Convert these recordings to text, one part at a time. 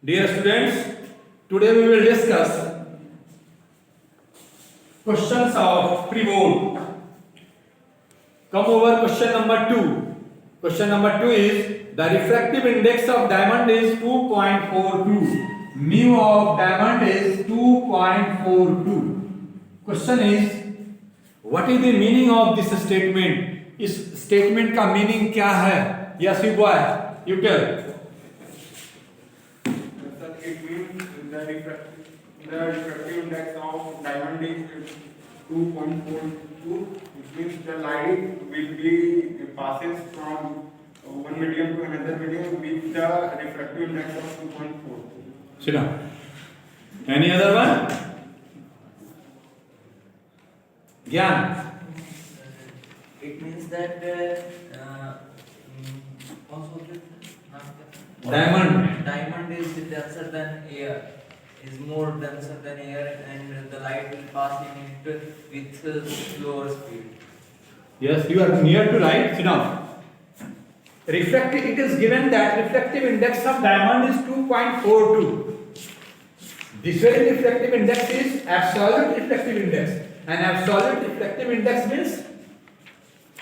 Dear students, today we will discuss questions of pre-board. Come over question number 2. Question number 2 is the refractive index of diamond is 2.42. Mu of diamond is 2.42. Question is what is the meaning of this statement? इस statement का meaning क्या है? Yes, you boy, you tell. It means the refractive index of diamond is 2.42, which means the light will be passes from one medium to another medium with the refractive index of 2.4. Sit down. Any other one? Gyan. It means that diamond is denser than air, is more denser than air, and the light will pass in it with slower speed. Yes, you are near to right. Sit down. Refractive. It is given that refractive index of diamond is 2.42. This very refractive index is absolute refractive index, and absolute refractive index means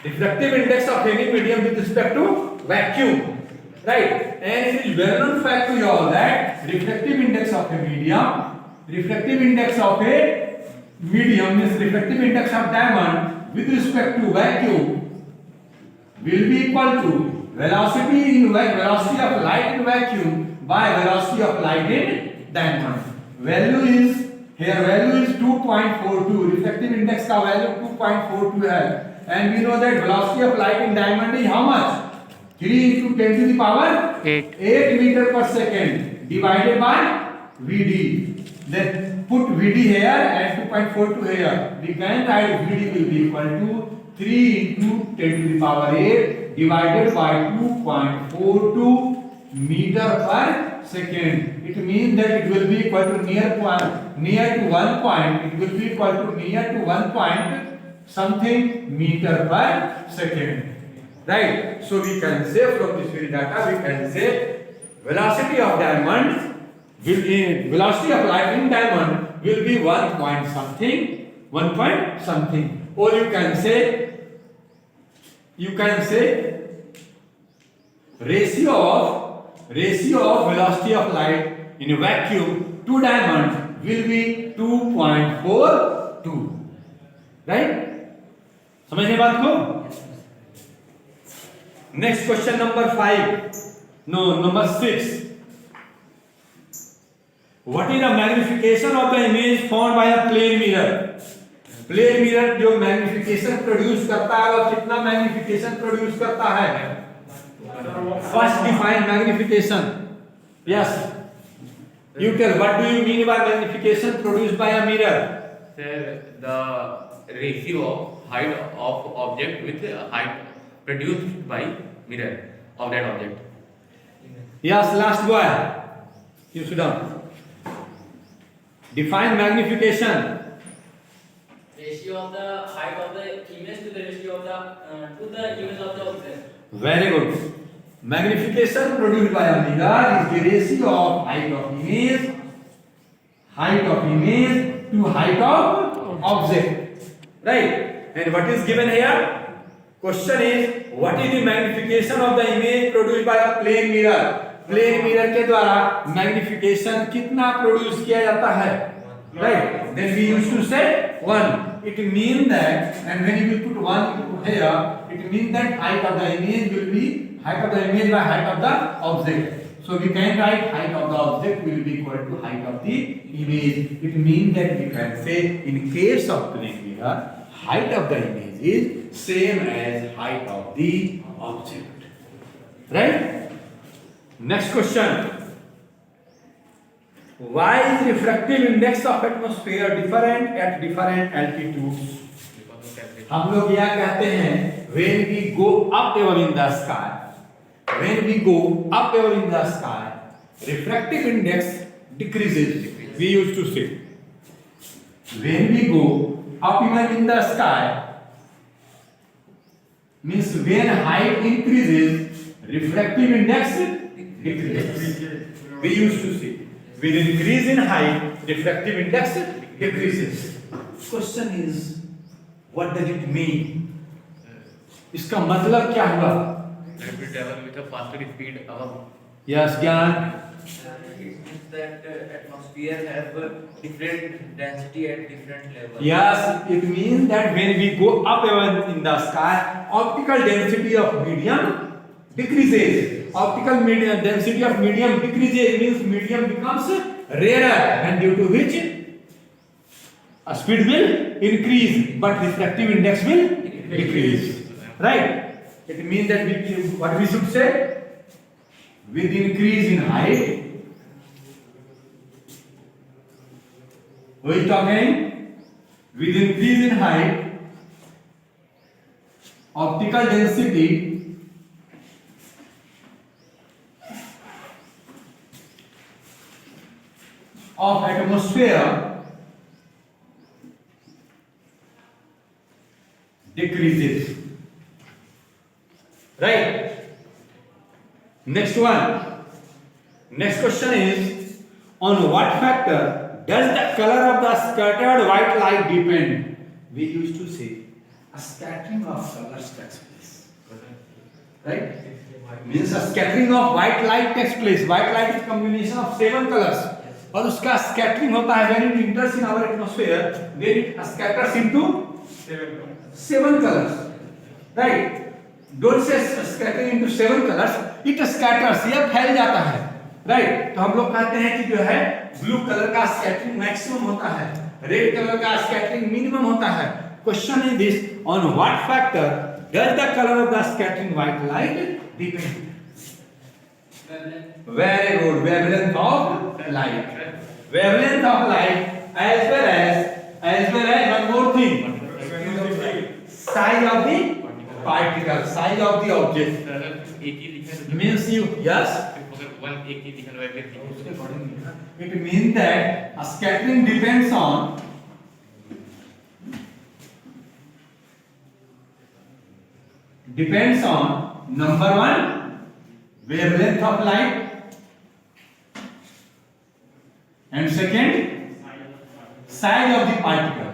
refractive index of any medium with respect to vacuum, right? And it is well known fact to you all that refractive index of a medium means refractive index of diamond with respect to vacuum will be equal to velocity of light in vacuum by velocity of light in diamond. Value is 2.42. refractive index का value 2.42 है. And we know that velocity of light in diamond is how much? 3 into 10 to the power 8 meter per second divided by Vd. Then put Vd here and 2.42 here. We can write Vd will be equal to 3 into 10 to the power 8 divided by 2.42 meter per second. It means that it will be equal to near to 1 point. It will be equal to near to 1 point something meter per second, right? So we can say from this very data we can say velocity of light in diamond will be 1 point something, or you can say ratio of velocity of light in a vacuum to diamond will be 2.42, right? समझने बात को? Next question number 6. What is the magnification of the image found by a plane mirror? Plane mirror जो magnification produce करता है वो कितना magnification produce करता है? First define magnification. Yes, you tell what do you mean by magnification produced by a mirror? Sir, the ratio of height of object with height produced by mirror of that object. Yes, last boy. You sit down. Define magnification. Ratio of the height of the image to the ratio of the image of the object. Very good. Magnification produced by a mirror is the ratio of height of image to height of object, right? And what is given here? Question is what is the magnification of the image produced by a plane mirror? Plane mirror के द्वारा magnification कितना produce किया जाता है, right? Then we used to say 1. It means that, and when you will put 1 here, it means that height of the image will be height of the image by height of the object. So we can write height of the object will be equal to height of the image. It means that we can say in case of plane mirror, height of the image is same as height of the object, right? Next question. Why is refractive index of atmosphere different at different altitudes? हम लोग यह कहते हैं when we go up above in the sky, refractive index decreases. We used to say when we go up even in the sky means when height increases refractive index decreases. We used to see with increase in height, refractive index decreases. Question is, what does it mean? इसका मतलब क्या हुआ? That will travel with a faster speed above. Yes, ज्ञान. It means that atmosphere have different density at different levels. Yes, it means that when we go up in the sky, optical density of medium decreases. Optical medium density of medium decreases means medium becomes rarer, and due to which speed will increase, but refractive index will decrease. Right? It means that what we should say, with increase in height, who is talking? With increase in height, optical density of atmosphere decreases. Right? Next one. Next question is, on what factor does the color of the scattered white light depend? We used to say a scattering of colors takes place. Right? Means a scattering of white light takes place. White light is combination of 7 colors. और उसका scattering होता है when it enters in our atmosphere, when it scatters into 7 colors. Right? Don't say scattering into 7 colors. It scatters, यह फैल जाता है. Right तो हम लोग कहते हैं कि जो है ब्लू कलर का स्कैटरिंग मैक्सिमम होता है, रेड कलर का स्कैटरिंग मिनिमम होता है. Question is this, on what factor does the colour of the scattering white light depend? Very good, wavelength of light. Wavelength of light as well as one more thing, size of the particle, size of the object. एक ही लिखा है means you yes, one एक ही लिखा है everything. it means that a scattering depends on number 1 wavelength of light, and second size of the particle.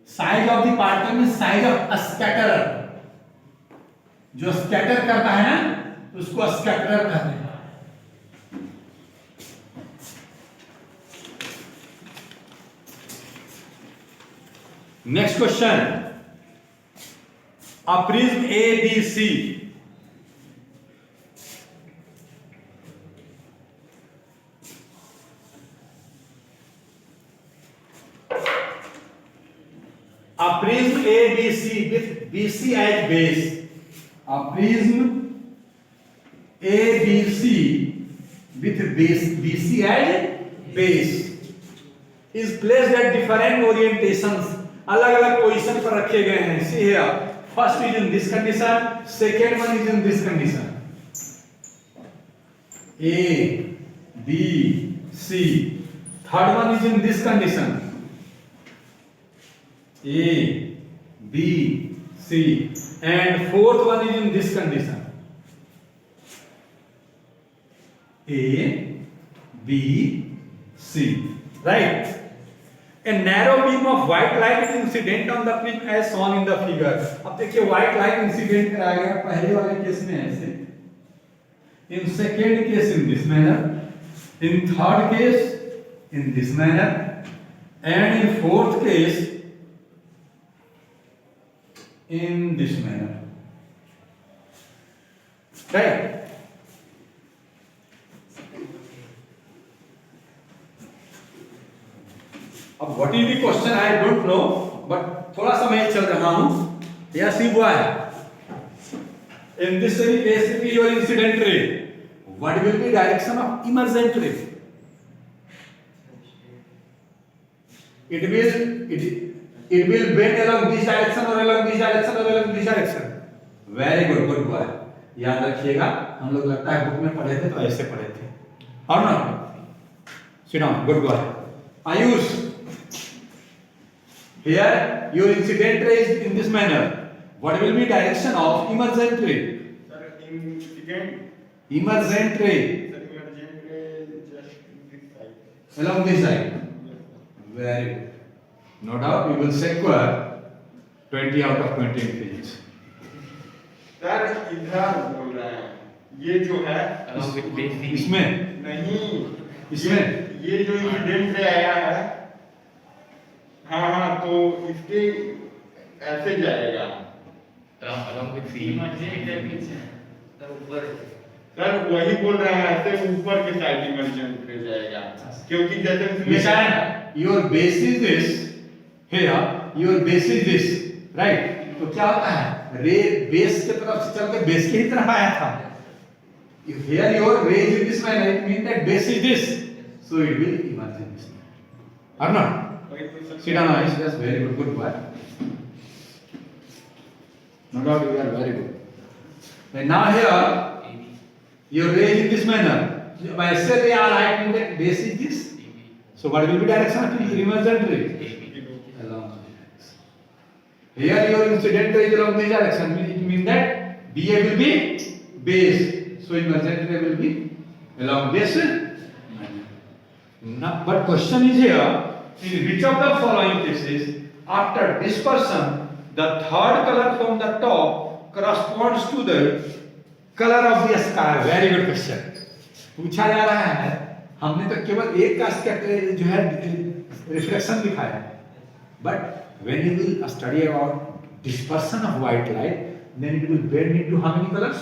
Size of the particle means size of a scatterer. जो scatter करता है ना उसको स्कैटरर कहते हैं. Next question. A prism ABC with BC as base. A prism ABC with BC as base is placed at different orientations. अलग अलग position पर रखे गए हैं. See here, first is in this condition, second one is in this condition. A, B, C. Third one is in this condition. A, B, C. And fourth one is in this condition. A, B, C. Right? A narrow beam of white light is incident on the prism as shown in the figure. अब देखिए white light incident आ गया पहले वाले case में ऐसे, in second case in this manner, in third case in this manner, and in fourth case in this manner. Right? अब what is the question I don't know, but थोड़ा सा मैं चल रहा हूँ. Yes, see boy. In this case, it is your incident ray. What will be direction of emergent ray? It will bend along this direction or along this direction or along this direction. Very good, good boy. याद रखिएगा, हम लोग लगता है book में पढ़े थे तो ऐसे पढ़े थे, और ना? Sit down, good boy. Ayush. Here, your incident ray is in this manner. What will be direction of emergent ray? Sir, in second, emergent ray Sir, emergent ray just this side. along this side. Yes, sir. Very good. No doubt we will secure 20 out of 20 in physics. Sir इधर बोल रहे हैं ये जो है along with base CV. इसमें नहीं इसमें? ये जो इंसिडेंट से आया है हाँ हाँ तो इसके ऐसे जाएगा along with CV. सर ऊपर सर वही बोल रहे हैं ऐसे ऊपर के साइड इमरजेंट पे जाएगा क्योंकि जैसे उसमें Nishan, your base is this. Here, your base is this. Right? तो क्या होता है? रे बेस के तरफ से चल के बेस के ही तरफ आया था. If here your ray is in this manner, it means that base is this. So it will emerge in this manner. Or not? वही तो sir Sit down, Ayush. That's very good. Good boy. No doubt you are very good. And now here, your ray is in this manner. By say ray are right, means that base is this. So what will be direction of the emergent ray? Along this direction. Here your incident ray is along this direction. It means that BA will be base. So emergent ray will be along this manner. Now, but question is here, in which of the following cases, after dispersion, the third color from the top corresponds to the color of the sky? Very good question. पूछा जा रहा है, हमने तो केवल एक cast का जो है रिफ्लेक्शन दिखाया, but when you will study about dispersion of white light, then it will bend into how many colors?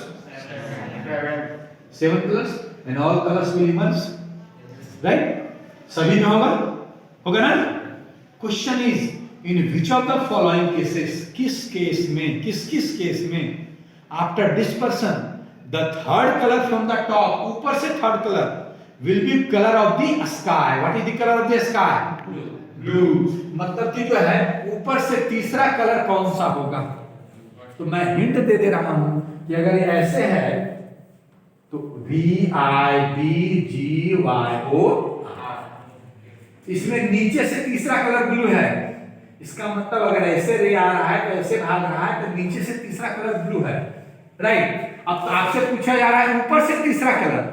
7 colors, and all colors will emerge, right? सभी में होगा ना? Question is, in which of the following cases, किस case में after dispersion the third color from the top, ऊपर से third color will be color of the sky? What is the color of the sky? Blue. मतलब कि जो है ऊपर से तीसरा कलर कौन सा होगा? तो मैं हिंट दे रहा हूं कि अगर ये ऐसे है तो VIBGYO, इसमें नीचे से तीसरा कलर ब्लू है. इसका मतलब अगर ऐसे रे आ रहा है तो ऐसे भाग रहा है तो नीचे से तीसरा कलर ब्लू है, राइट? अब तो आपसे पूछा जा रहा है ऊपर से तीसरा कलर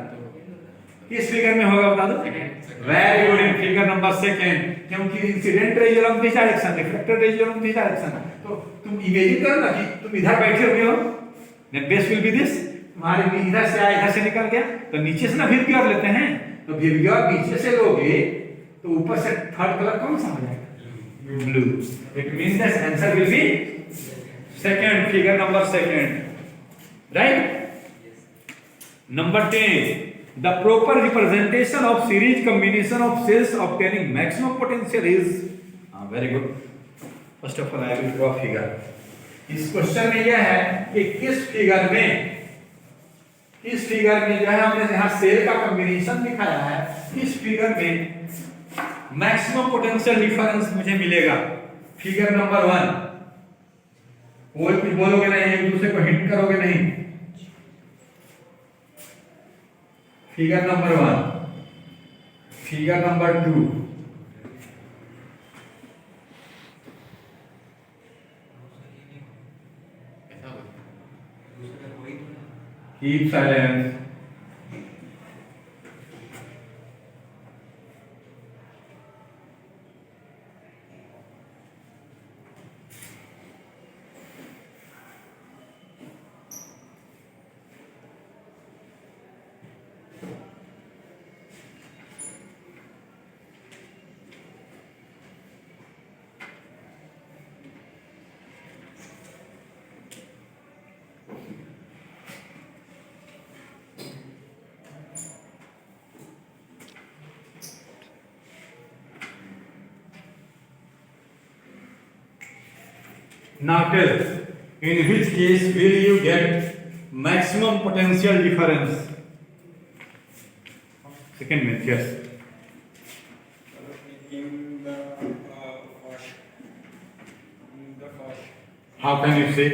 किस फिगर में होगा, बता दो. Very good. In figure number second, क्योंकि incident ray along this direction, reflected ray along this direction. तो तुम इमेजिन करो ना कि तुम इधर बैठे हुए हो, then base will be this. तुम्हारे भी इधर से आया, इधर से निकल गया, तो नीचे से ना विबग्योर लेते हैं, तो विबग्योर नीचे से लोगे तो ऊपर से थर्ड कलर कौन सा हो जाएगा? Blue. It means that answer will be second, figure number second, right? Number 10, the proper representation of series combination of cells obtaining maximum potential is very good. First of all I will draw figure. इस question में यह है कि किस figure में जो है हमने यहाँ सेल का कॉम्बिनेशन दिखाया है, इस फिगर में मैक्सिमम पोटेंशियल डिफरेंस मुझे मिलेगा. Figure number 1. कोई कुछ बोलोगे नहीं, एक दूसरे को हिंट करोगे नहीं. Figure number 1, figure number 2. Keep silence. Now tell, in which case will you get maximum potential difference? Second myth, yes. in the first How can you say?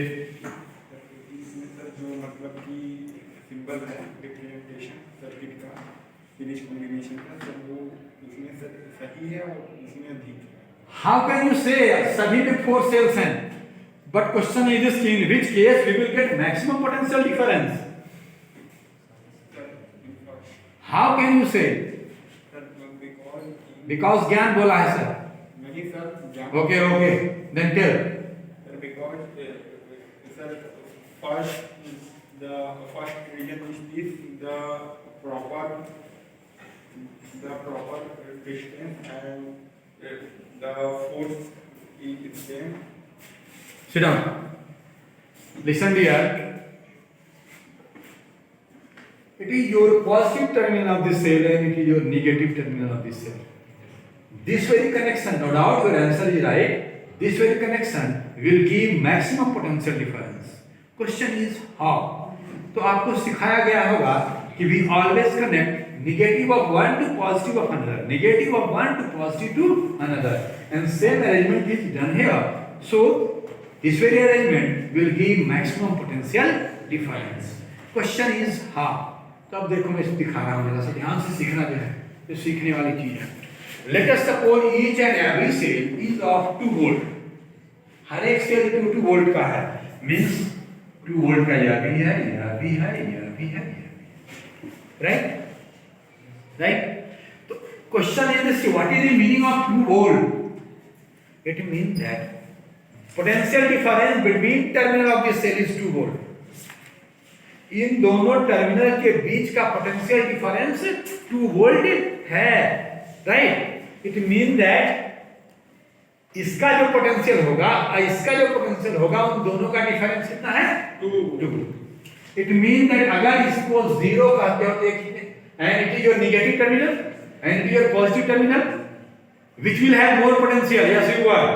इसमें सर जो मतलब कि सिंबल है रिप्रेजेंटेशन सर्किट का series combination का, sir वो इसमें sir सही है और इसमें अधिक है. How can you say सभी में 4 cells हैं? But question is this, in which case we will get maximum potential difference? Sir how can you से? Sir, because बिकॉज ज्ञान बोला है सर. नहीं sir, Okay, okay. Then tell. Sir, because sir, the first reason is this, the proper distance and the force is same. Sit down. Listen dear. It is your positive terminal of the cell and it is your negative terminal of the cell. This very connection, no doubt your answer is right. This very connection will give maximum potential difference. Question is how? तो आपको सिखाया गया होगा कि we always connect negative of one to positive of another, negative of one to positive to another, and same arrangement is done here. So this very arrangement will give maximum potential difference. Question is how? तो अब देखो मैं दिखा रहा हूँ, जरा सा ध्यान से सीखना जो है, ये सीखने वाली चीज है. Let us suppose each and every cell is of 2 volt. हर एक सेल 2 वोल्ट का है, मीन्स 2 वोल्ट का यह भी है, यह भी है, यह भी है, राइट? राइट? तो question is this, what is the meaning of 2 volt? It means that potential difference between terminal of the cell is 2 volt. इन दोनों टर्मिनल के बीच का पोटेंशियल डिफरेंस 2 वोल्ट है, राइट? इट मीन दैट इसका जो potential होगा और इसका जो पोटेंशियल होगा उन दोनों का डिफरेंस कितना है? 2. इट मीन दैट अगर इसको 0 कहते हो and it is your negative terminal and it is your positive terminal, which will have more potential? Yes you are.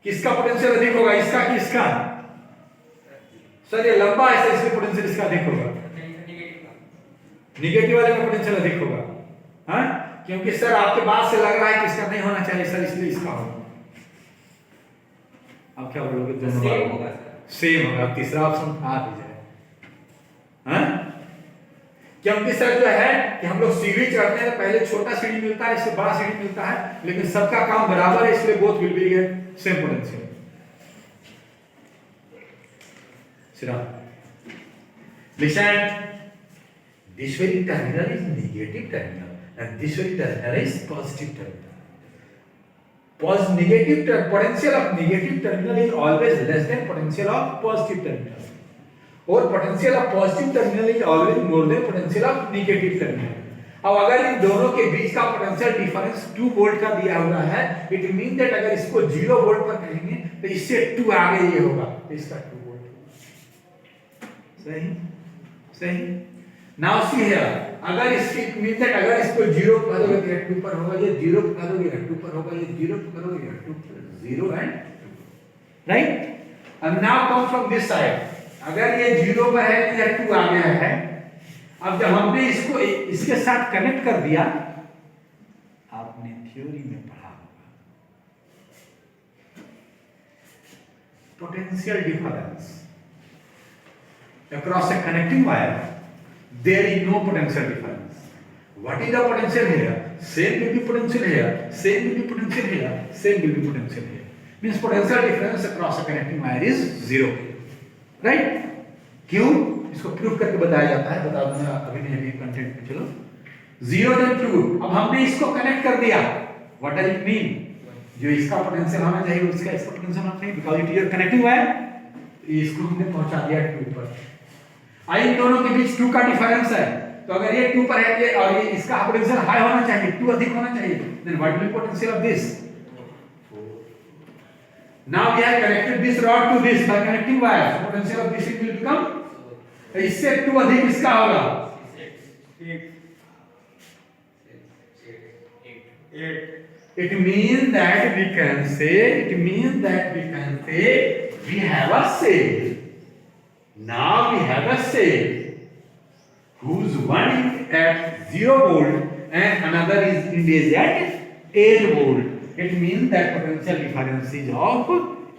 किसका पोटेंशियल अधिक होगा, इसका कि इसका? सर ये लंबा है, इसलिए पोटेंशियल इसका अधिक होगा. नेगेटिव वाले का पोटेंशियल अधिक होगा. हाँ, क्योंकि सर आपके बात से लग रहा है कि इसका नहीं होना चाहिए सर, इसलिए इसका होगा. अब क्या बोलोगे? दोनों सेम होगा. सेम होगा. तीसरा ऑप्शन आ भी जाए. हाँ, क्योंकि सर जो है कि हम लोग सीढ़ी चढ़ते हैं, पहले छोटा सीढ़ी मिलता है, इससे बड़ा सीढ़ी मिलता है, लेकिन सबका काम बराबर है, इसलिए both will be same potential. Listen, this very terminal is negative terminal and this very terminal is positive terminal. Potential of negative terminal is always less than potential of positive terminal, और potential of positive terminal is always more than potential of negative terminal. अब अगर इन दोनों के बीच का potential difference 2 volt का दिया हुआ है, इट मीन दैट अगर इसको 0 वोल्ट पर कहेंगे तो इससे 2 आगे ये होगा, तो इसका 2 वोल्ट. सही सही. नाउ सी हियर, अगर इसकी मीन दैट अगर इसको 0 कर दोगे तो 2 पर होगा, ये 0 कर दोगे 2 पर होगा, ये 0 कर दोगे 2 पर, 0 एंड 2, राइट? अब now come from this side, अगर ये 0 पर है तो ये 2 आ गया है. अब जब हमने इसको इसके साथ कनेक्ट कर दिया, आपने थ्योरी में पढ़ा होगा potential difference across a connecting wire, there is no potential difference. What is the potential here? Same will be potential here, same will be potential here, same will be potential here. Means potential difference across a connecting wire is 0, right? क्यों? इसको proof करके बताया जाता है, बता दूंगा अभी नहीं, अभी कंटेंट पे चलो. 0 then 2. अब हमने इसको कनेक्ट कर दिया. What does it mean? जो इसका पोटेंशियल होना चाहिए उसका इसका पोटेंशियल होना चाहिए, because it is your connecting wire. इसको हमने पहुंचा दिया 2 पर. इन दोनों के बीच 2 का डिफरेंस है, तो अगर ये 2 पर है और ये इसका पोटेंशियल हाई होना चाहिए, 2 अधिक होना चाहिए, then what will be potential of this? Now we have connected this rod to this by connecting wire. Potential of this will become, इससे 2 अधिक इसका होगा 8. It means that we can say we have a cell. Now we have a cell whose one is at 0 volt and another is at 8 volt. It means that potential difference is of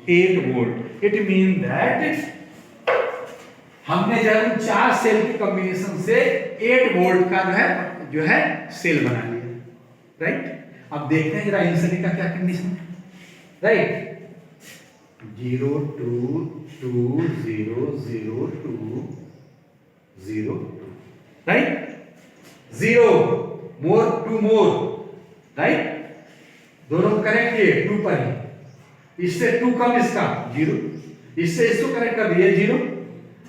8 volt. It means that हमने जब 4 cell के combination से 8 volt का जो है cell बना लिया, right? अब देखते हैं जरा इंसुलिन का क्या कंडीशन है, right? 0 2 2 0 0 2 0 2, right? 0 more 2 more, right, दोनों को कनेक्ट किए 2 पर ही, इससे 2 कम इसका 0, इससे इसको कनेक्ट कर दिए 0,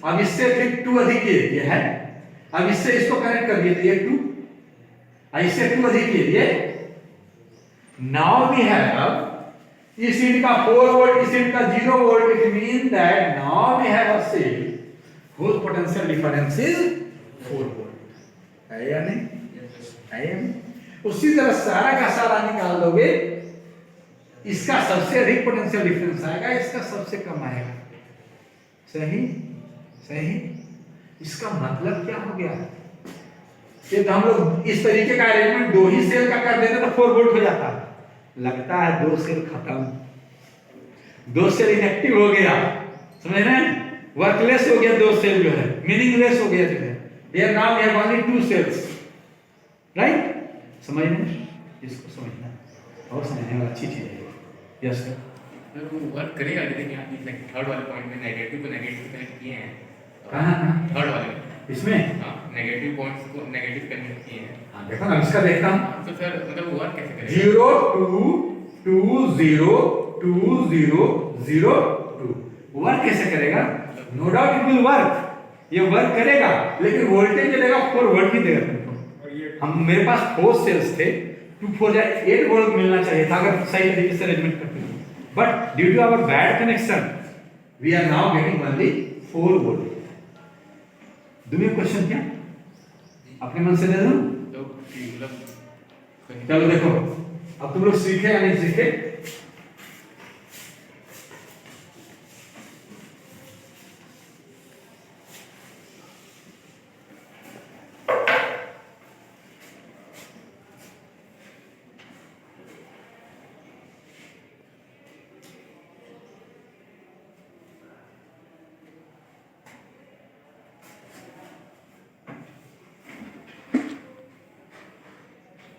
अब इससे फिर 2 अधिक किए ये है, अब इससे इसको कनेक्ट कर दिए तो ये 2, इससे 2 अधिक किए ये, नाउ वी हैव इस इंड का 4 वोल्ट, इस इंड का 0 volt, it mean that now we have a cell whose potential difference is 4 volt, है या नहीं? है या नहीं? उसी तरह सारा का सारा निकाल दोगे, इसका सबसे अधिक पोटेंशियल डिफरेंस आएगा, इसका सबसे कम आएगा, सही सही। इसका मतलब क्या हो गया? ये तो हम लोग इस तरीके का अरेंजमेंट 2 ही सेल का कर देते तो 4 वोल्ट हो जाता, लगता है 2 सेल खत्म, 2 सेल इनएक्टिव हो गया, समझ रहे हैं, वर्कलेस हो गया 2 सेल जो है, मीनिंगलेस हो गया जो है, here now we have only 2 cells, right, समझ रहे हैं, इसको समझना और समझने वाली अच्छी चीज है। यस सर, वो वर्क करेगा, जैसे कि आपने थर्ड वाले पॉइंट में नेगेटिव को नेगेटिव कनेक्ट किए हैं, कहां थर्ड वाले में, इसमें हाँ नेगेटिव पॉइंट्स को नेगेटिव कनेक्ट किए हैं, हाँ देखो ना, इसका देखता हूं, तो सर मतलब वो वर्क कैसे करेगा? 0 2 2 0 2 0 0 2 वर्क कैसे करेगा? No doubt it will work, ये वर्क करेगा, लेकिन वोल्टेज देगा 4 वोल्ट ही देगा तुमको। हम मेरे पास 4 सेल्स थे, 2 4 या 8 वोल्ट मिलना चाहिए था अगर सही तरीके से अरेंजमेंट करते तो, but due to our bad connection we are now getting only 4 volt. Do you question क्या अपने मन से दे दूं? तो मतलब चलो देखो, अब तुम लोग सीखे या नहीं सीखे?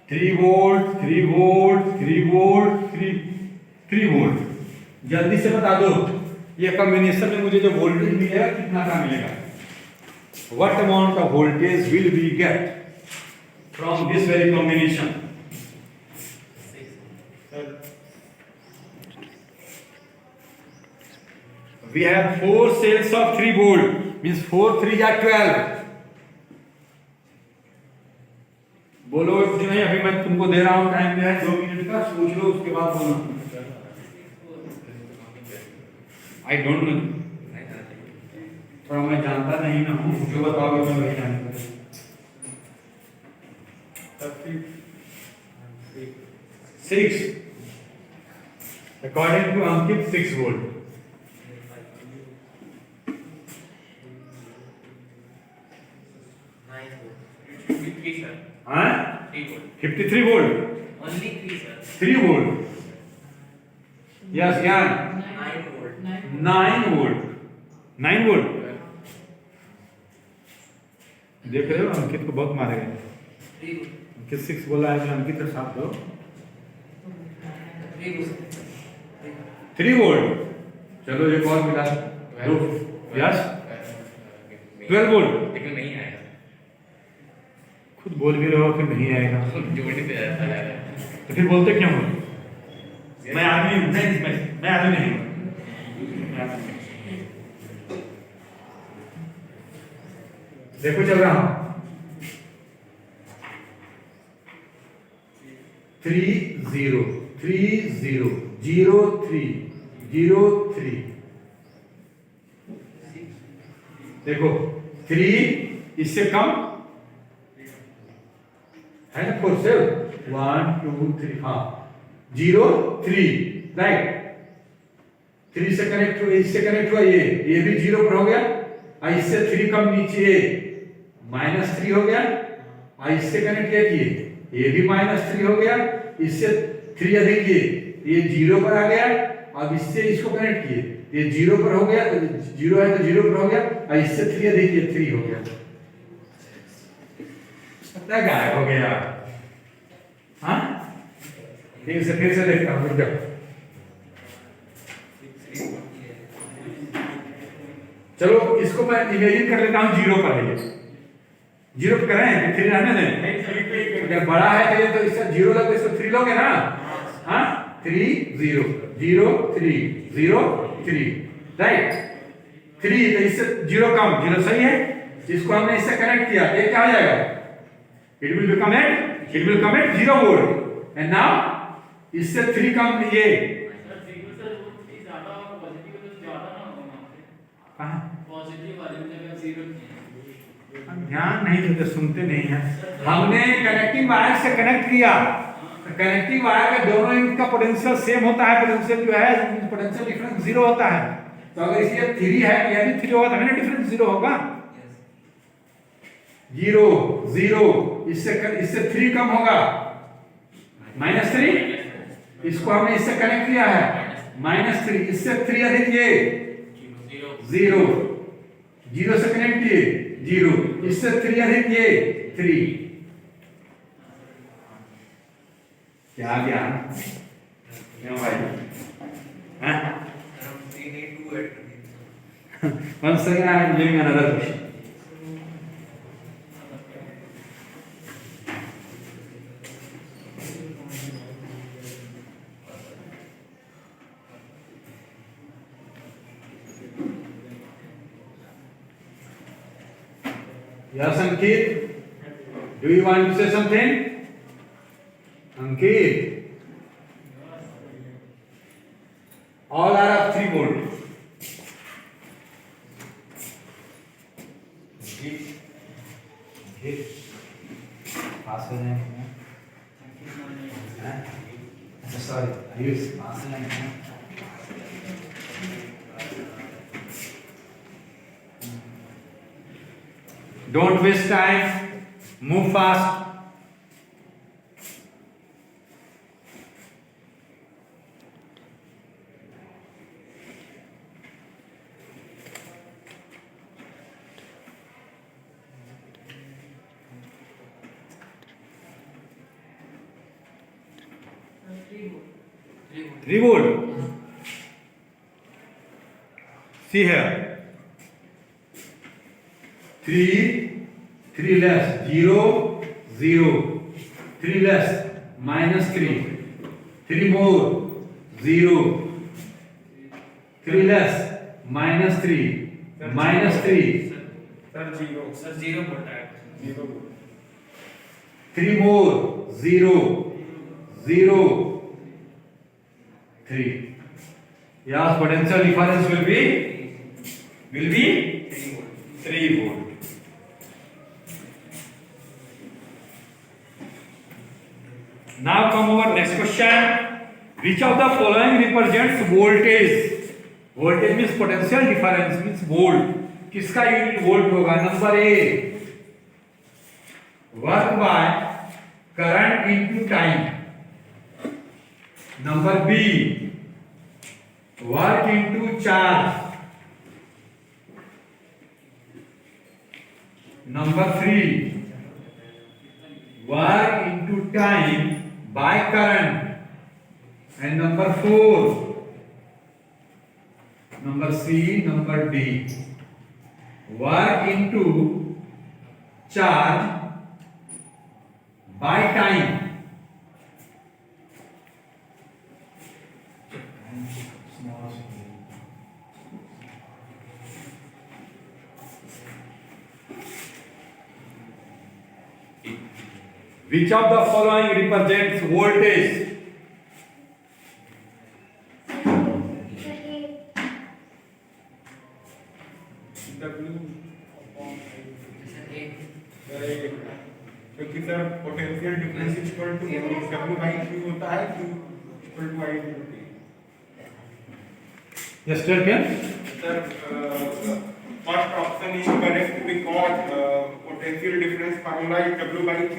Three volt 3 volt 3 volt 3 volt, जल्दी से बता दो ये कॉम्बिनेशन में मुझे जो वोल्टेज मिलेगा कितना का मिलेगा? What amount of voltage will we get from this very combination? We have 4 cells of 3 volt, means 4 3 या 12। बोलो कि नहीं, अभी मैं तुमको दे रहा हूं टाइम जो है 2 मिनट का, सोच लो उसके बाद बोलो। आई डोंट नो, थोड़ा मैं जानता नहीं ना हूं, जो बताओगे मैं वही जानता हूं। 6 अकॉर्डिंग टू अंकित 6 वोल्ट। हाँ 53 volt, Only 3 sir. 3 volt, yes ज्ञान 9 volt. 9 volt, 9 volt. देख रहे हो अंकित को बहुत मारे गए, 3 volt. अंकित 6 बोला है, अंकित का साथ दो। 3 volt. 3 वोल्ट, चलो एक और मिला, यस 12 वोल्ट। लेकिन नहीं आएगा, खुद बोल भी रहे हो फिर नहीं आएगा, जोड़ने पे जाता है। तो फिर बोलते क्यों हो? मैं आदमी हूं, नहीं मैं आदमी नहीं हूं। देखो चल रहा हूं 3 0 3 0 0 3 0 3। देखो 3 इससे कम है ना, 4 से 1 2 3, हाँ 0 3, राइट। 3 से कनेक्ट हुआ, इससे कनेक्ट हुआ, ये भी 0 पर हो गया, और इससे 3 कम नीचे -3 हो गया, और इससे कनेक्ट किया कि ये भी -3 हो गया, इससे 3 अधिक किए ये 0 पर आ गया, अब इससे इसको कनेक्ट किए ये 0 पर हो गया, 0 है तो 0 पर हो गया, और इससे 3 अधिक किए 3 हो गया, गायब हो गया। हाँ फिर से देखता हूँ, रुक जाओ। चलो इसको मैं इमेजिन कर लेता हूँ 0 पर है ये, जीरो पे करें, 3 रहने दें। नहीं 3 पे अगर बड़ा है तो ये तो इसका 0 लग तो इसको 3 लोगे ना, हाँ 3 0 0 3 0 3, राइट। 3 तो इससे 0 कम, 0 सही है, इसको हमने इससे कनेक्ट किया, ये क्या हो जाएगा, it will become at 0 volt. And now इससे 3 कम ये कहाँ, हम ध्यान नहीं देते, सुनते नहीं हैं। हमने कनेक्टिंग वायर से कनेक्ट किया, कनेक्टिंग वायर के दोनों एंड का पोटेंशियल सेम होता है, पोटेंशियल जो है पोटेंशियल डिफरेंस 0 होता है। तो अगर इसलिए 3 है यह भी 3 होगा तभी ना डिफरेंस 0 होगा। 0 0 इससे 3 कम होगा, -3, इसको हमने इससे कनेक्ट किया है, -3, इससे 3 अधिक ये 0 0 से कनेक्ट किए 0, इससे 3 अधिक ये 3। क्या ज्ञान क्यों भाई, हैं? We need to add. Once again I am giving another question. Yes, Ankit, do you want to say something? Ankit, all are of 3 volt. पास हो जाएंगे, अच्छा सॉरी आयुष, पास हो जाएंगे। Don't waste time, move fast. Three volt. See here. 3 less 0 0, 3 less -3, 3 more 0, 3 less -3 -3, sir 0 बोलता है 0 3 more 0 0 3. Yes, potential difference will be 3 volt. Now come over next question. Which of the following represents voltage? Voltage means potential difference means volt. किसका unit volt होगा? Number A work by current into time, number B work into charge, number 3 work into time by current, and number 4 number C, number D work into charge by time. Which of the following represents voltage? क्योंकि sir potential difference equal to W by Q होता है, Q equal to I into T। Yes, tell me. Sir, first option is correct because potential difference formula is W by Q,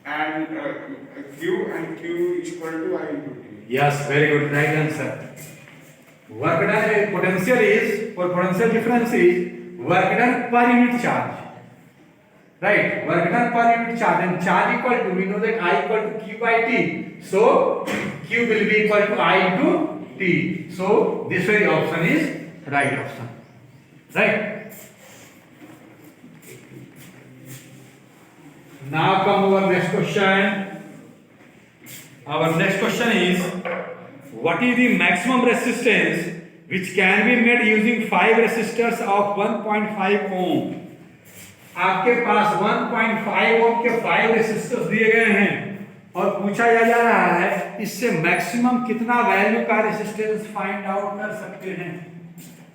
and Q equal to I into T. Yes, very good, right answer. Work done potential is, for potential difference is work done per unit charge. Right, work done per unit charge, and charge equal to, we know that I equal to Q by T, so Q will be equal to I into T. So this very option is right option. Right. Now come our next question. Our next question is, what is the maximum resistance which can be made using 5 resistors of 1.5 ohm? आपके पास 1.5 ओम के 5 resistors दिए गए हैं और पूछा जा रहा है इससे मैक्सिमम कितना वैल्यू का रेसिस्टेंस फाइंड आउट कर सकते हैं.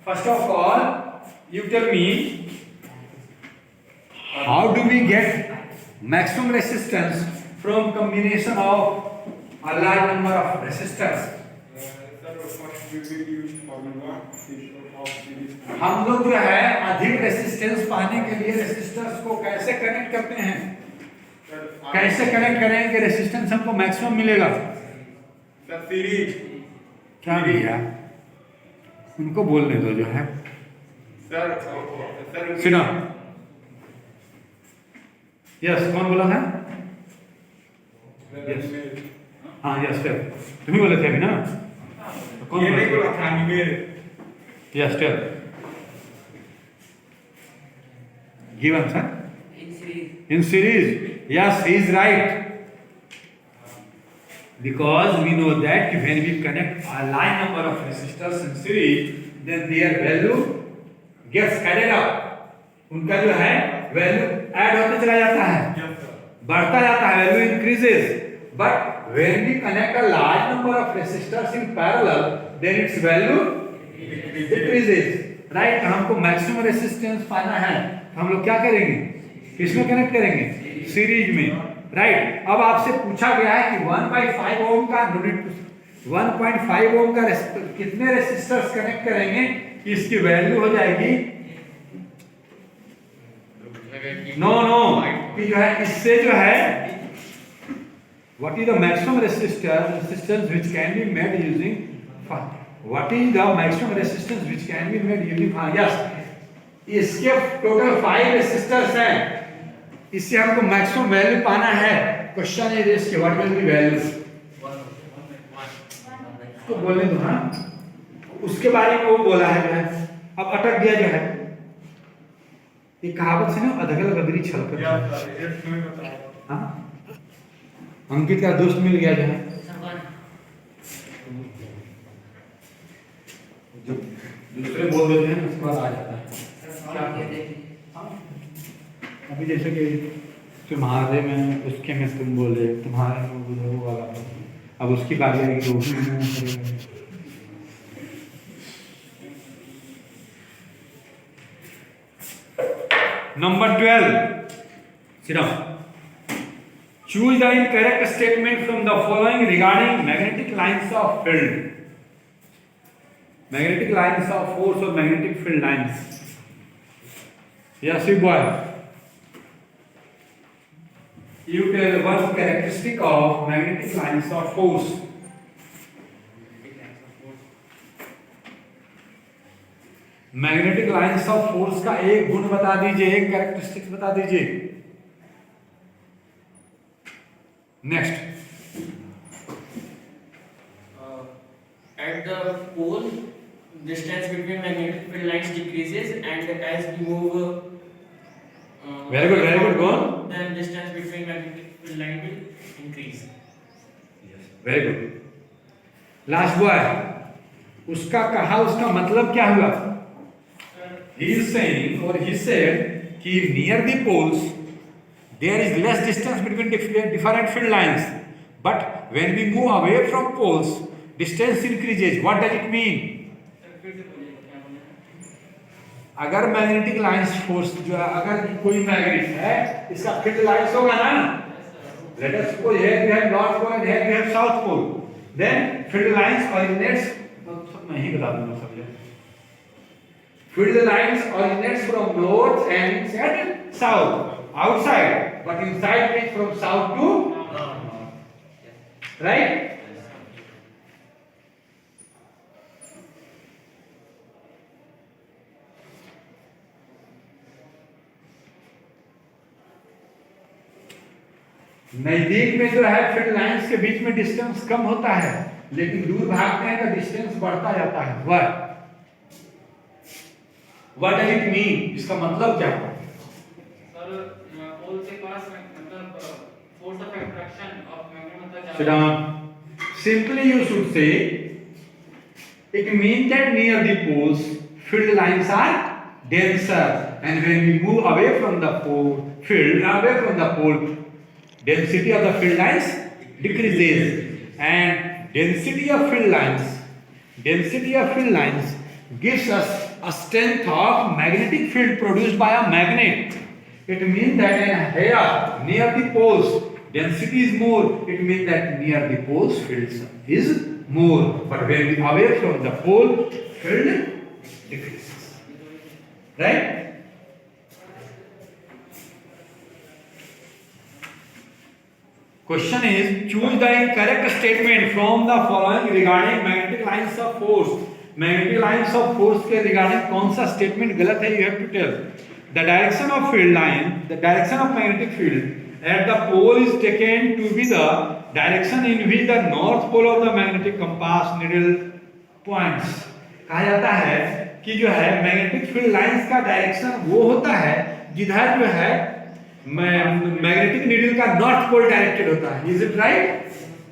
First of all you tell me, how do we get maximum resistance from combination of a large number of resistors? Sir, first we will use formula of series. हम लोग जो है अधिक resistance पाने के लिए रेसिस्टर्स को कैसे कनेक्ट करते हैं? Sir, कैसे कनेक्ट करेंगे कि रेसिस्टेंस हमको मैक्सिमम मिलेगा? Sir, series. क्या भैया, उनको बोलने दो जो है. Sir, सुनो. यस, कौन बोला था? Yes. हाँ यस सर, तुम ही बोले थे अभी ना. तो कौन ये नहीं बोला? बोला था मेरे. Yes tell. Give answer. In series. In series, yes, he is right. Because we know that when we connect a large number of resistors in series, then their value gets added up. उनका जो है value add होते चला जाता है, Yes, sir. बढ़ता जाता है, value increases. But when we connect a large number of resistors in parallel, then its value decreases. Right? हमको मैक्सिमम रेसिस्टेंस पाना है, हम लोग क्या करेंगे? किसमें कनेक्ट करेंगे? सीरीज में. राइट. अब आपसे पूछा गया है कि 1/5 ओम का 1.5 ओम का कितने रेसिस्टर्स कनेक्ट करेंगे कि इसकी वैल्यू हो जाएगी. नो कि जो है इससे जो है what is the maximum resistance which can be made using what is the maximum resistance which can be made using yes, इसके टोटल 5 रेसिस्टर्स हैं, इससे हमको मैक्सिमम वैल्यू पाना है. Question is this, what will be value? तो बोलने दो. हाँ, उसके बारे में वो बोला है. अब अटक गया जो है, ये कहावत से ना अधगल गदरी छल कर. Yes, sir. Yes, मैं बताऊँ. हाँ, अंकित का दोस्त मिल गया जो है, जो दूसरे बोल देते हैं उसके बाद आ जाता है. अभी जैसे कि तुम्हारे में उसके में तुम बोले, तुम्हारे में वो वाला, अब उसकी बारी आएगी तो उसमें करेंगे. Number 12. Sit down. Choose the incorrect statement from the following regarding magnetic lines of field. Magnetic lines of force or magnetic field lines. Yes, you boy. You tell one characteristic of magnetic lines of force. Magnetic lines of force का एक गुण बता दीजिए, एक characteristics बता दीजिए. Next. At the pole, distance between magnetic field lines decreases, and as we move. Very good, very good. Go on. Then distance between magnetic field line will increase. Very good. Last boy, उसका कहा, उसका मतलब क्या हुआ? He is saying, or he said कि near the poles there is less distance between different field lines, but when we move away from poles distance increases. What does it mean? अगर magnetic lines force जो है, अगर कोई magnet है इसका field lines होगा ना, let us suppose here we have north pole and here we have south pole, then field lines originates, सब मैं ही बता दूंगा सब. Field lines originates from north and inside south, outside, but inside is from south to right. नजदीक में जो है field lines के बीच में डिस्टेंस कम होता है, लेकिन दूर भागते हैं तो डिस्टेंस बढ़ता जाता है. What does it mean? इसका मतलब क्या है? सर पोल के पास मतलब direction of magnet मतलब Sit down. Simply you should say, it means that near the poles, field lines are denser, and when we move away from the pole, density of the field lines decreases, and density of field lines gives us a strength of magnetic field produced by a magnet. It means that here near the poles density is more. It means that near the poles field is more, but when we away from the pole, field decreases. Right? Question is, choose the correct statement from the following regarding magnetic lines of force. Magnetic lines of force के regarding कौन सा statement गलत है? You have to tell. The direction of field line, the direction of magnetic field at the pole is taken to be the direction in which the north pole of the magnetic compass needle points. कहा जाता है कि जो है magnetic field lines का direction वो होता है जिधर जो है मैग्नेटिक नीडल का नॉर्थ पोल डायरेक्टेड होता है. Is it right?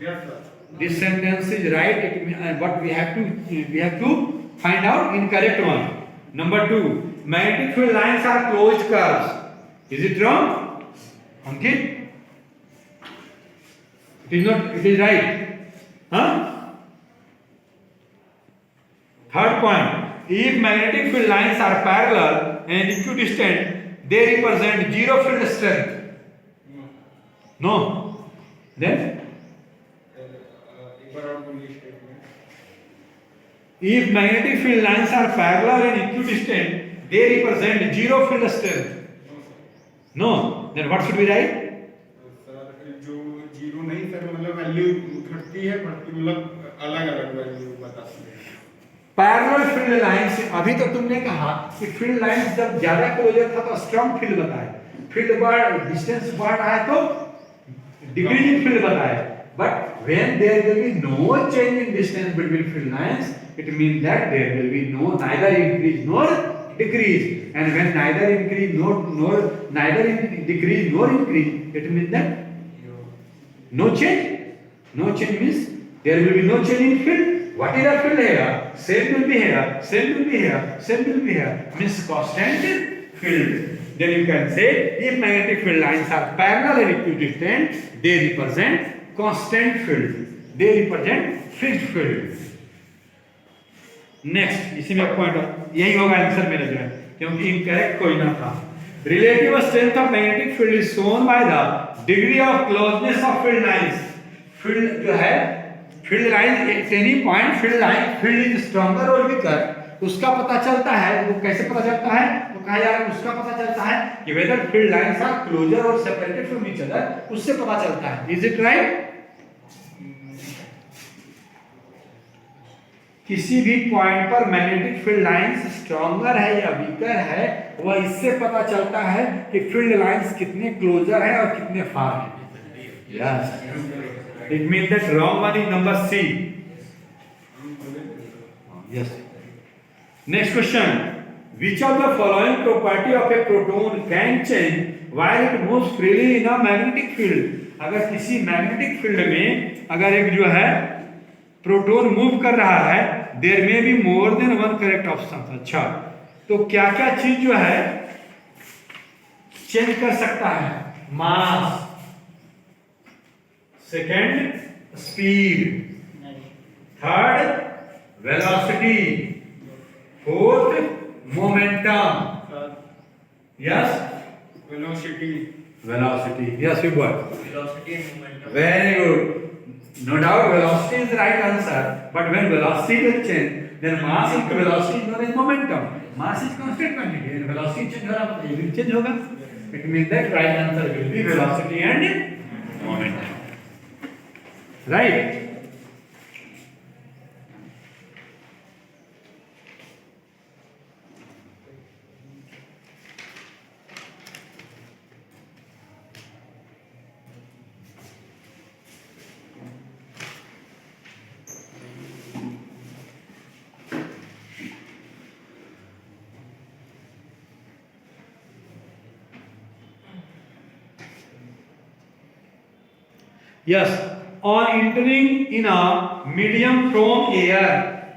Yes, sir. This sentence is right, but we have to find out incorrect one. Number 2, magnetic field lines are closed curves. Is it wrong? Ankit? It is not. It is right. Huh? Third point, if magnetic field lines are parallel and equidistant, they represent zero field strength. No. Then? एक बार और बोलिए statement. If magnetic field lines are parallel and equidistant, they represent zero field strength. No. Then what should we write? Sir जो zero नहीं sir मतलब value घटती है बढ़ती मतलब अलग अलग वैल्यू बता सकते हैं. पैरेलल फील्ड लाइंस, अभी तो तुमने कहा कि फील्ड लाइंस जब ज्यादा क्लोजर था तो स्ट्रॉन्ग फील्ड बताए, फील्ड बढ़ डिस्टेंस बढ़ रहा है तो डिक्रीजिंग फील्ड बताए. But when there will be no change in distance between field lines, it means that there will be neither increase nor decrease, and when neither increase neither decrease nor increase, it means that no change. No change means there will be no change in field. What is the field here? Same will be here, same will be here, same will be here. Means constant field. Then you can say if magnetic field lines are parallel and equidistant, they represent constant field. They represent fixed field. Next, इसी में एक point यही होगा answer मेरा जो है, क्योंकि incorrect कोई ना था. Relative strength of magnetic field is shown by the degree of closeness of field lines. Field जो है field line at any point field is stronger और वीकर, उसका पता चलता है. वो कैसे पता चलता है? तो कहा जा रहा है उसका पता चलता है कि whether field lines are closer और सेपरेटेड फ्रॉम ईच अदर, उससे पता चलता है. Is it right? किसी भी पॉइंट पर मैग्नेटिक फील्ड लाइंस स्ट्रॉन्गर है या वीकर है, वह इससे पता चलता है कि फील्ड लाइंस कितने क्लोजर है और कितने फार है. Yes, it means that wrong one is number C. Yes. Next question, which of the following property of a proton can change while it moves freely in a magnetic field? अगर किसी magnetic field में अगर एक जो है proton move कर रहा है, देयर में be more than one correct option. अच्छा, तो क्या क्या चीज जो है चेंज कर सकता है? Mass, second speed, third velocity, fourth momentum. Yes, Velocity. yes you boy, Velocity and momentum. very good. No doubt velocity is the right answer, but when velocity will change, then mass into velocity is known as momentum. Mass is constant quantity and velocity change हो रहा है, ये भी change होगा. It means that right answer will be velocity and momentum. Right? Yes on entering in a medium from air,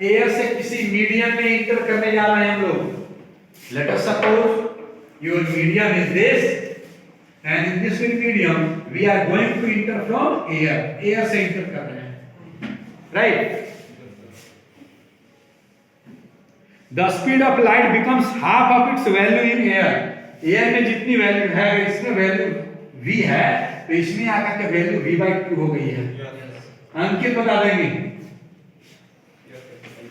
air से किसी medium में inter करने जा रहे हैं हम लोग। Let us suppose your medium is this and in this medium we are going to enter from air, air से इंटर कर रहे हैं, right. The speed of light becomes half of its value in air. Air में जितनी value है इसमें value v है, तो इसमें आकर के वैल्यू v/2 हो गई है। अंकित बता देंगे।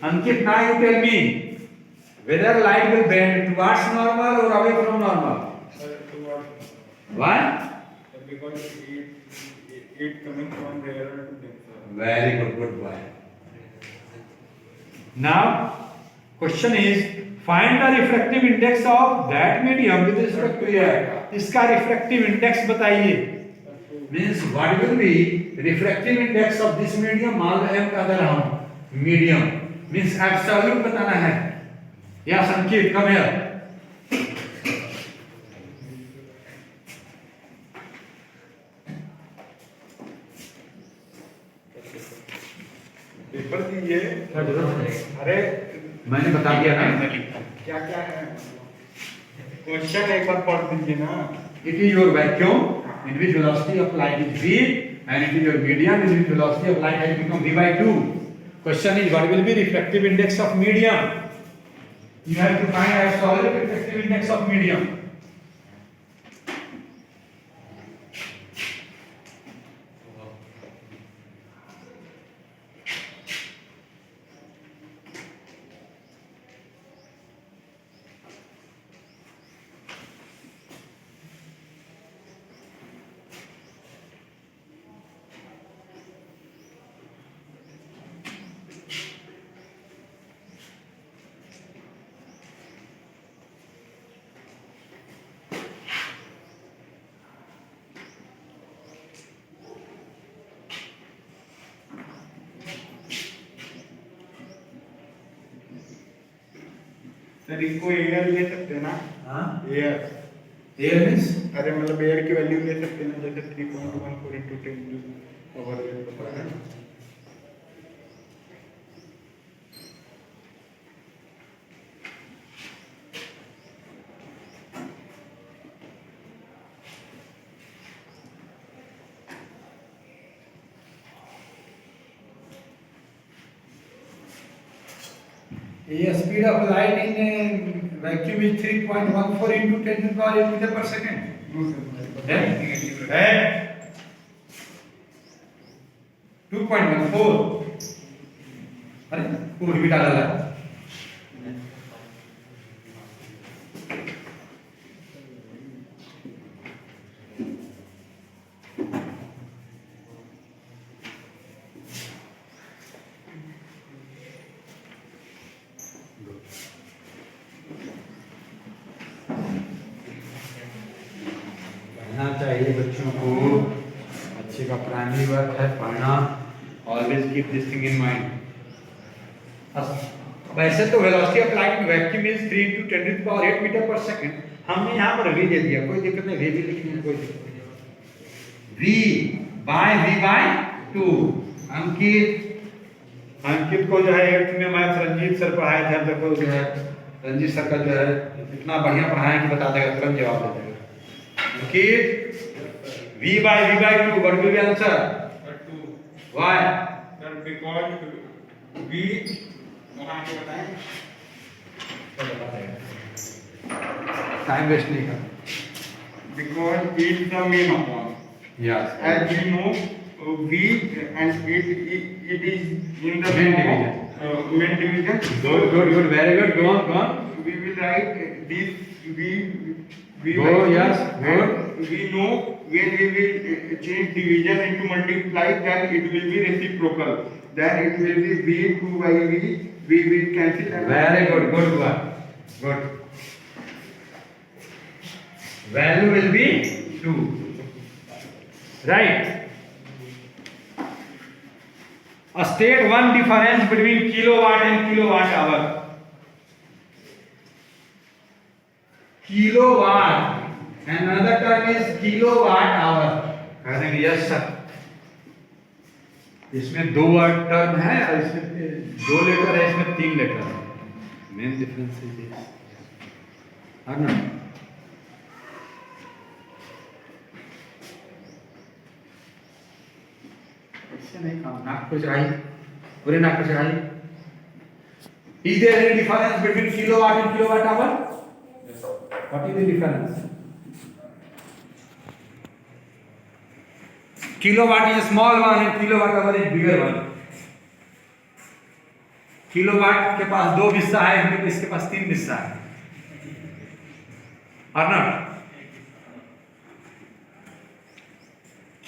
अंकित now you tell me whether light will bend towards normal or away from normal. Why? Because it coming from there to there. Very good, good boy. Now question is find the refractive index of that medium with respect to air. इसका refractive index बताइए। Means what will be refractive index of this medium? मान लो m का दर हम medium means absolute बताना है। या संकेत come here. Paper दीजिए। अरे मैंने बता दिया ना। क्या क्या है क्वेश्चन एक बार पढ़ दीजिए ना। It is your vacuum in which velocity of light is v, and it is your medium in which velocity of light has become v/2. Question is what will be refractive index of medium? You have to find absolute refractive index of medium. Sir इसको air ले सकते हैं ना। हाँ? Air Air means अरे मतलब air की value ले सकते हैं ना, जैसे 3.14 into 10 ओवर पता है। a speed of light in a vacuum is 3.14 into 10 to the power 8 meter per second. Then 2.14 अरे पूरी भी डाला है। पढ़ना चाहिए बच्चों को, बच्चे का प्राइमरी वर्क है पढ़ना। Always keep this thing in mind. वैसे तो velocity of light vacuum is 3 into 10 to the power 8 metre पर सेकंड। हमने यहाँ पर v दे दिया, कोई दिक्कत नहीं, v भी लिखने में कोई दिक्कत नहीं। v/2 अंकित को जो है 8th में मैथ रंजीत सर पढ़ाए थे, देखो जो है रंजीत सर का जो है इतना बढ़िया पढ़ाया कि बता देगा, तुरंत जवाब दे देगा। अंकित v/2 what will be answer? 2 why? Sir because v वहां के बताएं। टाइम वेस्ट नहीं करना। Because it is the main upon. Yes As we know, V and it is in the Main form division. of, main division. Good very good, go on We will write this V. Go, yes, good. And we know when we will change division into multiply, then it will be reciprocal. Then it will be V2 by V. We will cancel. and- very good one, good. Value will be 2, right? State one difference between kilowatt and kilowatt hour. Kilowatt and another term is kilowatt hour. I think yes sir. इसमें 2 word term है और इसमें 2 letter है, इसमें 3 letter है। Main difference is this, है ना? ऐसे नहीं काम, नाक को चढ़ाइए, पूरे नाक को चढ़ाइए। Is there any difference between kilowatt and kilowatt hour? What is the difference? Kilowatt is a small one and kilowatt hour is bigger one. Kilowatt के पास 2 हिस्सा है, हम इसके पास 3 हिस्सा है, और ना?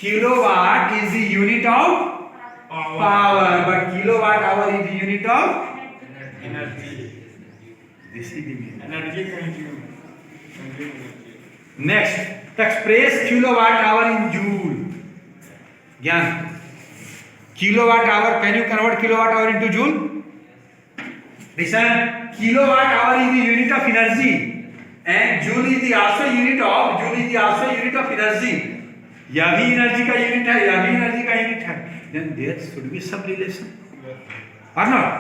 Kilowatt is the unit of power, but kilowatt hour is the unit of Energy. this is the meaning. Energy consumed. Next, express kilowatt hour in joule. Gyan, kilowatt hour, can you convert kilowatt hour into joule? Listen, kilowatt hour is the unit of energy and joule is the also unit of energy. यह भी energy का unit है, यह भी energy का unit है. Then there should be some relation, or not?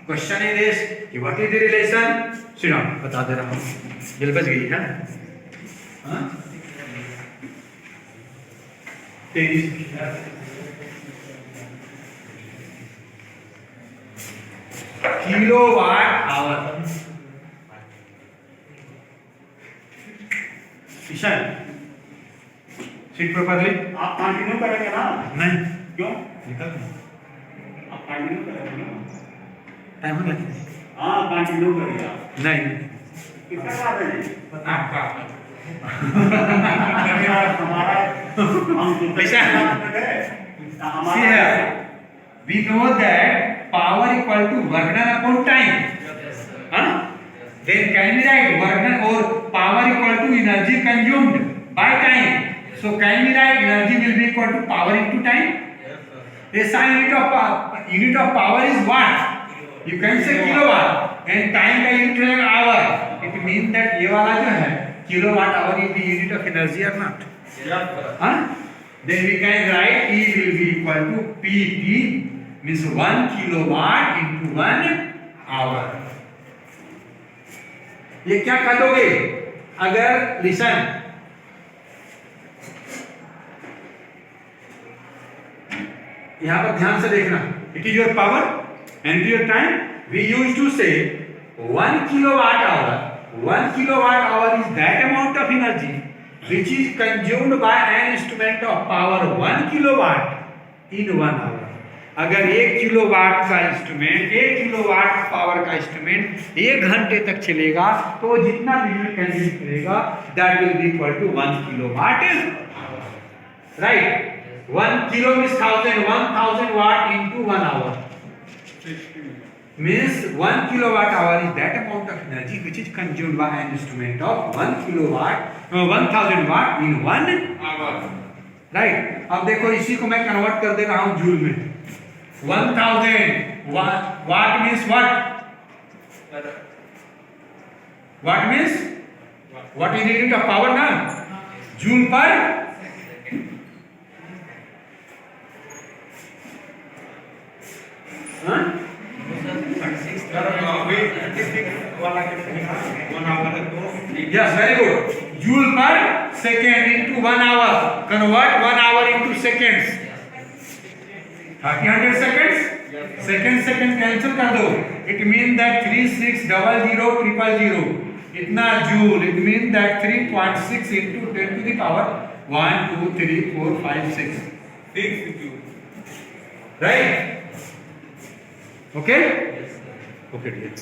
Question is this, what is the relation? सुनो, बता दे रहा हूँ, दिल बच गई है? हाँ? Kilowatt hour. Ishan, seat properly. आप कंटिन्यू करेंगे ना? नहीं, क्यों? निकल. आप कंटिन्यू करेंगे ना? टाइम हो गया. हाँ, कंटिन्यू करिए आप. नहीं. किसका बात है जी? आपका. हमारा हम पैसा. See here, we know that power equal to work done upon time. Huh? Then can we write work done or power equal to energy consumed by time? So can we write energy will be equal to power into time? SI unit of power is what? You can say kilowatt and time का unit है hour. It means that ये वाला जो है kilowatt hour is the unit of energy or not? Huh? Then we can write E will be equal to PT, means 1 kilowatt into 1 hour. ये क्या कर दोगे? अगर listen, यहाँ पर ध्यान से देखना, it is your power and it is your time. We used to say 1 kilowatt hour. 1 kilowatt hour is that amount of energy which is consumed by an instrument of power 1 kilowatt in 1 hour. अगर 1 kilowatt का instrument, 1 kilowatt power का instrument 1 घंटे तक चलेगा तो वो जितना बिजली कंज्यूम करेगा that will be equal to 1 kilowatt, right? 1 kilo means 1000 watt into 1 hour. Means 1 kilowatt hour is that amount of energy which is consumed by an instrument of 1 kilowatt, 1000 watt in 1 hour. Right? अब देखो इसी को मैं convert कर दे रहा हूँ joule में. 1000 watt means what? Watt means what is the unit of power ना? जूल पर yes, very good. Joule per second into 1 hour. Convert 1 hour into seconds. 300 seconds. Second cancel कर दो. It means that 36000000. इतना joule. It means that 3.6 into 10 to the power 1, 2, 3, 4, 5, 6. 6 joule. Right? Okay? Okay, dear.